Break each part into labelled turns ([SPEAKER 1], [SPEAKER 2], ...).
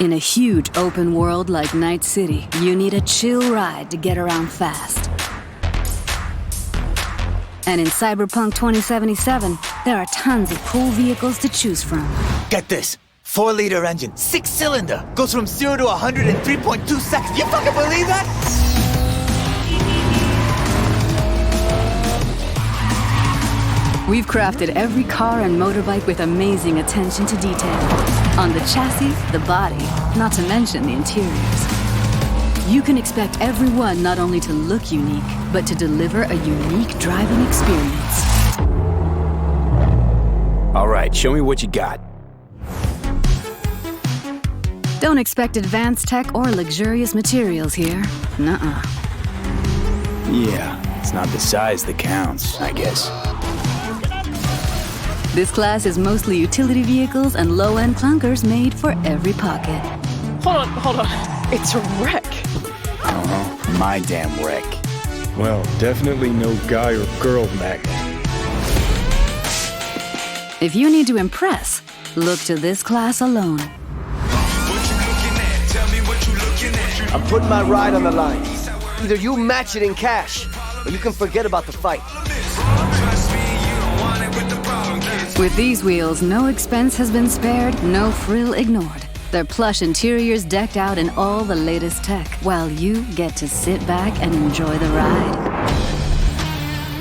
[SPEAKER 1] In a huge open world like Night City, you need a chill ride to get around fast. And in Cyberpunk 2077, there are tons of cool vehicles to choose from.
[SPEAKER 2] Get this. 4-liter engine, 6-cylinder, goes from 0 to 100 in 3.2 seconds. You fucking believe that?
[SPEAKER 1] We've crafted every car and motorbike with amazing attention to detail. On the chassis, the body, not to mention the interiors. You can expect every one not only to look unique, but to deliver a unique driving experience.
[SPEAKER 3] All right, show me what you got.
[SPEAKER 1] Don't expect advanced tech or luxurious materials here. Nuh-uh.
[SPEAKER 3] Yeah, it's not the size that counts, I guess.
[SPEAKER 1] This class is mostly utility vehicles and low-end clunkers made for every pocket.
[SPEAKER 4] Hold on. It's a wreck.
[SPEAKER 3] Uh-huh, my damn wreck.
[SPEAKER 5] Well, definitely no guy or girl magnet.
[SPEAKER 1] If you need to impress, look to this class alone.
[SPEAKER 6] I'm putting my ride on the line. Either you match it in cash, or you can forget about the fight.
[SPEAKER 1] With these wheels, no expense has been spared, no frill ignored. Their plush interiors decked out in all the latest tech, while you get to sit back and enjoy the ride.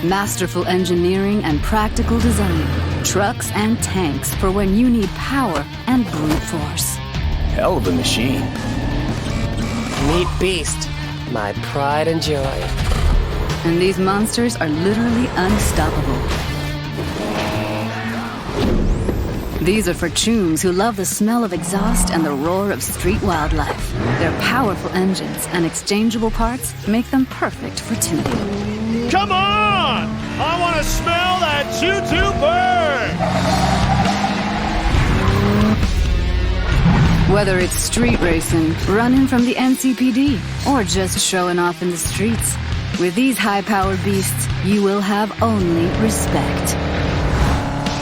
[SPEAKER 1] Masterful engineering and practical design. Trucks and tanks for when you need power and brute force.
[SPEAKER 3] Hell of a machine.
[SPEAKER 4] Meet Beast, my pride and joy.
[SPEAKER 1] And these monsters are literally unstoppable. These are for chooms who love the smell of exhaust and the roar of street wildlife. Their powerful engines and exchangeable parts make them perfect for tuning.
[SPEAKER 7] Come on! I want to smell that choo-choo burn!
[SPEAKER 1] Whether it's street racing, running from the NCPD, or just showing off in the streets, with these high-powered beasts, you will have only respect.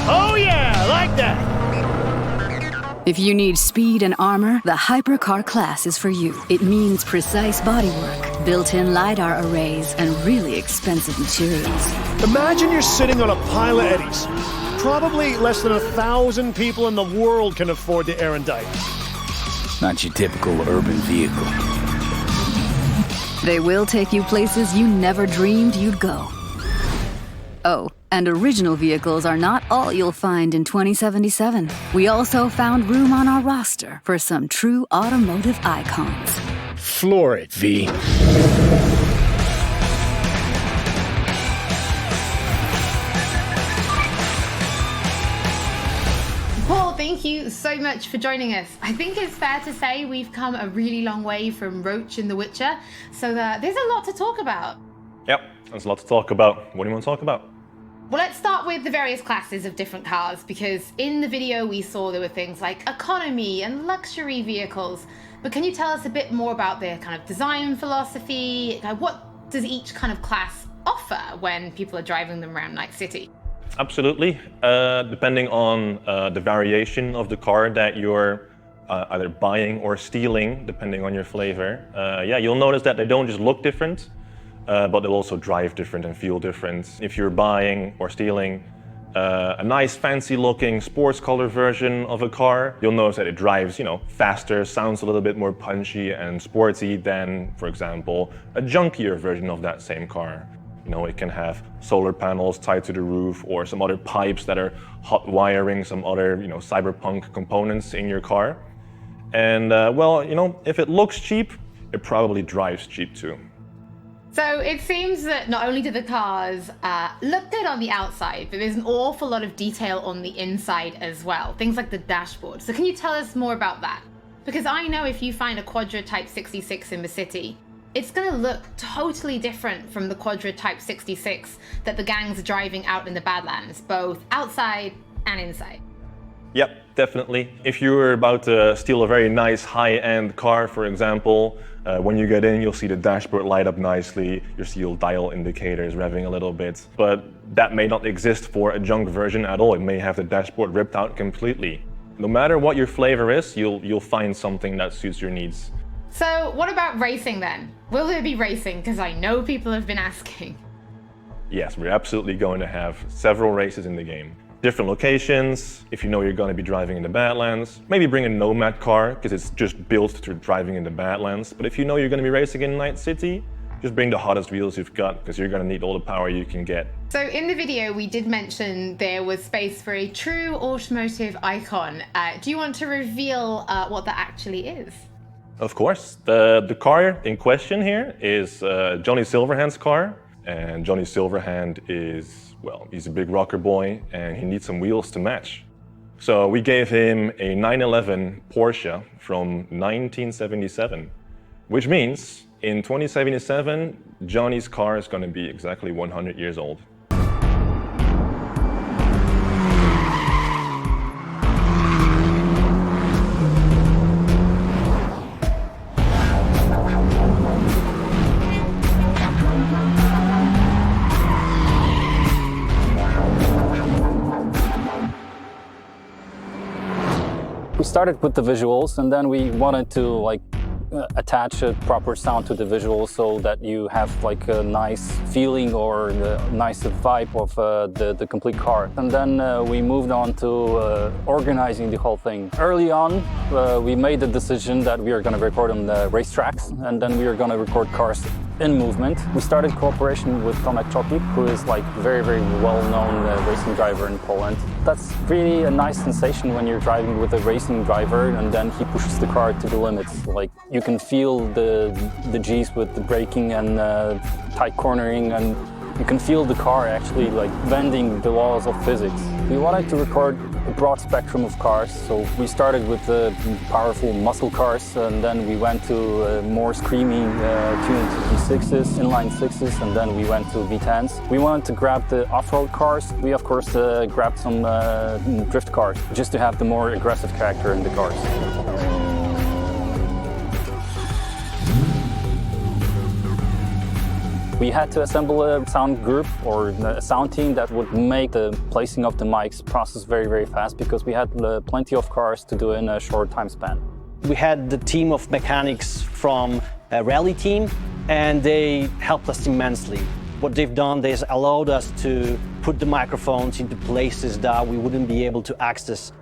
[SPEAKER 7] Oh yeah, like that!
[SPEAKER 1] If you need speed and armor, the Hypercar class is for you. It means precise bodywork, built-in LiDAR arrays, and really expensive materials.
[SPEAKER 7] Imagine you're sitting on a pile of eddies. Probably less than 1,000 people in the world can afford to air indict.
[SPEAKER 3] Not your typical urban vehicle.
[SPEAKER 1] They will take you places you never dreamed you'd go. Oh, and original vehicles are not all you'll find in 2077. We also found room on our roster for some true automotive icons.
[SPEAKER 5] Floor it, V.
[SPEAKER 8] Paul, thank you so much for joining us. I think it's fair to say we've come a really long way from Roach in The Witcher, so there's a lot to talk about.
[SPEAKER 9] Yep, there's a lot to talk about. What do you want to talk about?
[SPEAKER 8] Well, let's start with the various classes of different cars, because in the video we saw there were things like economy and luxury vehicles. But can you tell us a bit more about their kind of design philosophy? What does each kind of class offer when people are driving them around Night City?
[SPEAKER 9] Absolutely. Depending on the variation of the car that you're either buying or stealing, depending on your flavor, you'll notice that they don't just look different, but they'll also drive different and feel different. If you're buying or stealing a nice fancy looking sports color version of a car, you'll notice that it drives, faster, sounds a little bit more punchy and sporty than, for example, a junkier version of that same car. It can have solar panels tied to the roof or some other pipes that are hot wiring some other, cyberpunk components in your car. And if it looks cheap, it probably drives cheap too.
[SPEAKER 8] So it seems that not only do the cars look good on the outside, but there's an awful lot of detail on the inside as well. Things like the dashboard. So can you tell us more about that? Because I know if you find a Quadra Type 66 in the city, it's going to look totally different from the Quadra Type 66 that the gangs are driving out in the Badlands, both outside and inside.
[SPEAKER 9] Yep, definitely. If you're about to steal a very nice high-end car, for example, when you get in, you'll see the dashboard light up nicely, you'll see your dial indicators revving a little bit, but that may not exist for a junk version at all. It may have the dashboard ripped out completely. No matter what your flavor is, you'll find something that suits your needs.
[SPEAKER 8] So what about racing then? Will there be racing? Because I know people have been asking.
[SPEAKER 9] Yes, we're absolutely going to have several races in the game. Different locations, if you know you're going to be driving in the Badlands. Maybe bring a Nomad car, because it's just built to driving in the Badlands. But if you know you're going to be racing in Night City, just bring the hottest wheels you've got, because you're going to need all the power you can get.
[SPEAKER 8] So in the video, we did mention there was space for a true automotive icon. Do you want to reveal what that actually is?
[SPEAKER 9] Of course. The car in question here is Johnny Silverhand's car. And Johnny Silverhand is, well, he's a big rocker boy and he needs some wheels to match. So we gave him a 911 Porsche from 1977, which means in 2077, Johnny's car is going to be exactly 100 years old.
[SPEAKER 10] We started with the visuals, and then we wanted to attach a proper sound to the visuals so that you have like a nice feeling or a nice vibe of the complete car. And then we moved on to organizing the whole thing. Early on, we made the decision that we are going to record on the racetracks, and then we are going to record cars in movement. We started cooperation with Tomek Czopik, who is like very, very well-known racing driver in Poland. That's really a nice sensation when you're driving with a racing driver and then he pushes the car to the limits. Like you can feel the G's with the braking and tight cornering, and you can feel the car actually like bending the laws of physics. We wanted to record a broad spectrum of cars, so we started with the powerful muscle cars, and then we went to more screaming tuned V6s, inline 6s, and then we went to V10s. We wanted to grab the off-road cars. We of course grabbed some drift cars, just to have the more aggressive character in the cars. We had to assemble a sound group or a sound team that would make the placing of the mics process very, very fast, because we had plenty of cars to do in a short time span.
[SPEAKER 11] We had the team of mechanics from a rally team, and they helped us immensely. What they've done, they allowed us to put the microphones into places that we wouldn't be able to access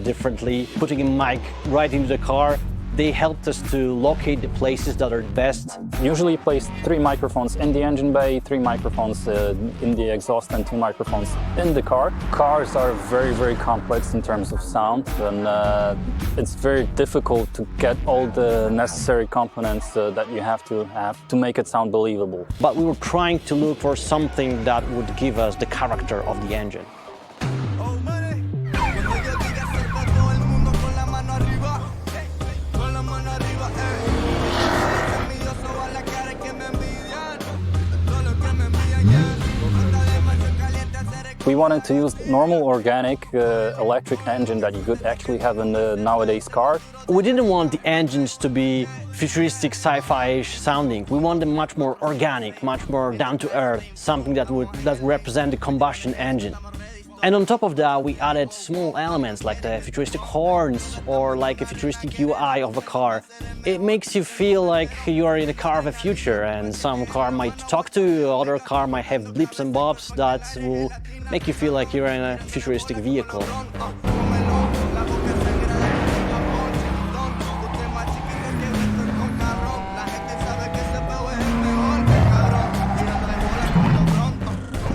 [SPEAKER 11] differently. Putting a mic right into the car, they helped us to locate the places that are best.
[SPEAKER 10] Usually place 3 microphones in the engine bay, 3 microphones in the exhaust, and 2 microphones in the car. Cars are very, very complex in terms of sound, and it's very difficult to get all the necessary components that you have to make it sound believable.
[SPEAKER 11] But we were trying to look for something that would give us the character of the engine.
[SPEAKER 10] We wanted to use normal organic electric engine that you could actually have in the nowadays car.
[SPEAKER 11] We didn't want the engines to be futuristic sci-fi-ish sounding. We want them much more organic, much more down to earth, something that would represent the combustion engine. And on top of that, we added small elements like the futuristic horns or like a futuristic UI of a car. It makes you feel like you are in a car of the future, and some car might talk to you, other car might have blips and bobs that will make you feel like you're in a futuristic vehicle.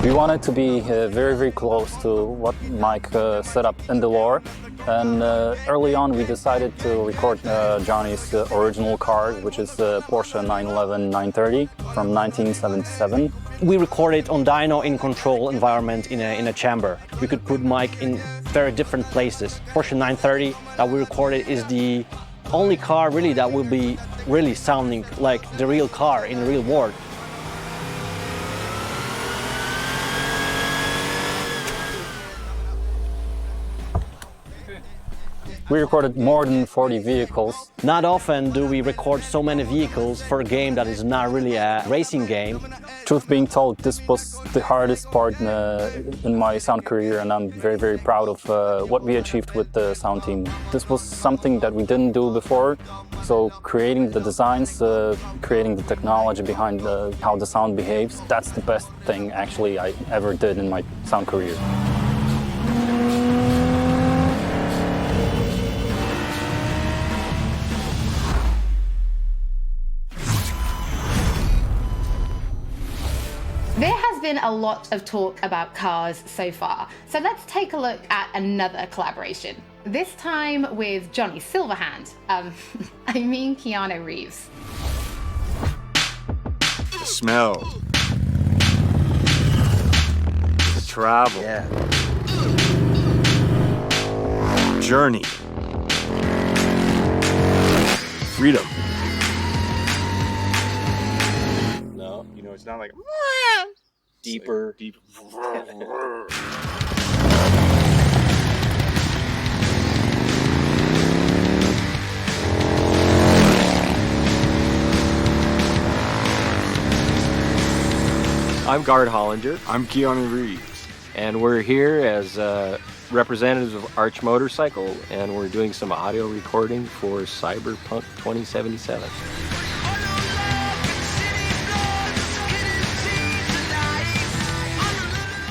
[SPEAKER 10] We wanted to be very, very close to what Mike set up in the lore, and early on we decided to record Johnny's original car, which is the Porsche 911 930 from 1977.
[SPEAKER 11] We recorded on dyno in control environment in a chamber. We could put Mike in very different places. Porsche 930 that we recorded is the only car really that will be really sounding like the real car in the real world.
[SPEAKER 10] We recorded more than 40 vehicles.
[SPEAKER 11] Not often do we record so many vehicles for a game that is not really a racing game.
[SPEAKER 10] Truth being told, this was the hardest part in my sound career, and I'm very, very proud of what we achieved with the sound team. This was something that we didn't do before, so creating the designs, creating the technology behind how the sound behaves, that's the best thing actually I ever did in my sound career.
[SPEAKER 8] There has been a lot of talk about cars so far, so let's take a look at another collaboration. This time with Johnny Silverhand. I mean Keanu Reeves.
[SPEAKER 5] The smell. The travel.
[SPEAKER 6] Yeah.
[SPEAKER 5] Journey. Freedom.
[SPEAKER 3] No, you know, it's not like deeper.
[SPEAKER 5] Deep.
[SPEAKER 12] I'm Gard Hollinger.
[SPEAKER 5] I'm Keanu Reeves.
[SPEAKER 12] And we're here as representatives of Arch Motorcycle, and we're doing some audio recording for Cyberpunk 2077.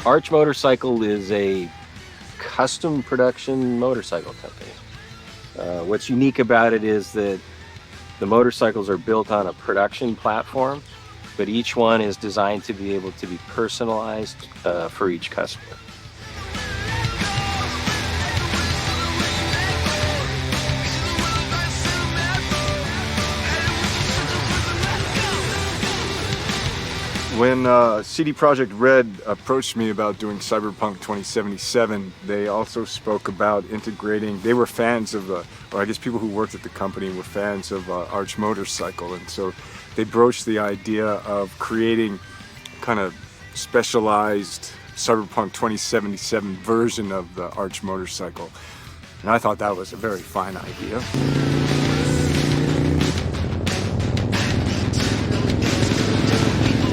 [SPEAKER 12] Arch Motorcycle is a custom production motorcycle company. What's unique about it is that the motorcycles are built on a production platform, but each one is designed to be able to be personalized for each customer.
[SPEAKER 5] When CD Projekt Red approached me about doing Cyberpunk 2077, they also spoke about integrating. They were fans of, or I guess people who worked at the company were fans of Arch Motorcycle, and so they broached the idea of creating kind of specialized Cyberpunk 2077 version of the Arch Motorcycle. And I thought that was a very fine idea.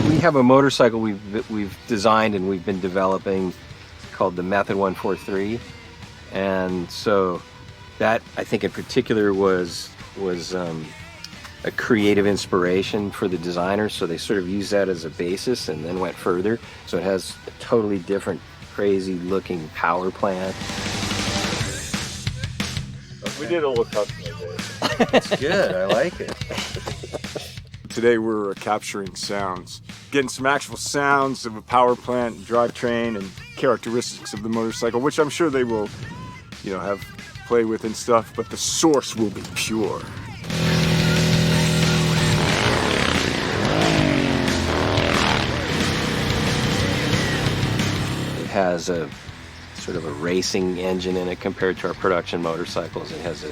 [SPEAKER 12] We have a motorcycle we've designed and we've been developing called the Method 143, and so that I think in particular was a creative inspiration for the designers. So they sort of used that as a basis and then went further. So it has a totally different, crazy looking power plant.
[SPEAKER 5] We did a little customization.
[SPEAKER 12] It's good. I like it.
[SPEAKER 5] Today we're capturing sounds, getting some actual sounds of a power plant, drivetrain, and characteristics of the motorcycle, which I'm sure they will, have play with and stuff, but the source will be pure.
[SPEAKER 12] It has a sort of a racing engine in it compared to our production motorcycles. It has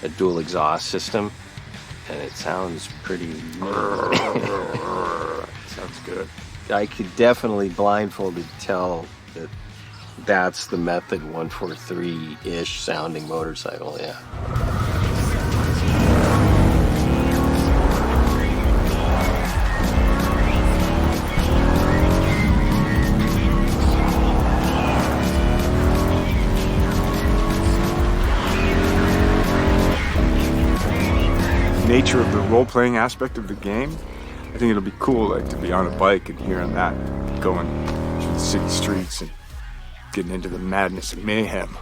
[SPEAKER 12] a dual exhaust system. And it sounds pretty...
[SPEAKER 5] Sounds good.
[SPEAKER 12] I could definitely blindfolded tell that that's the Method 143-ish sounding motorcycle, yeah.
[SPEAKER 5] Nature of the role-playing aspect of the game, I think it'll be cool, to be on a bike and hearing that, going through the city streets and getting into the madness and mayhem.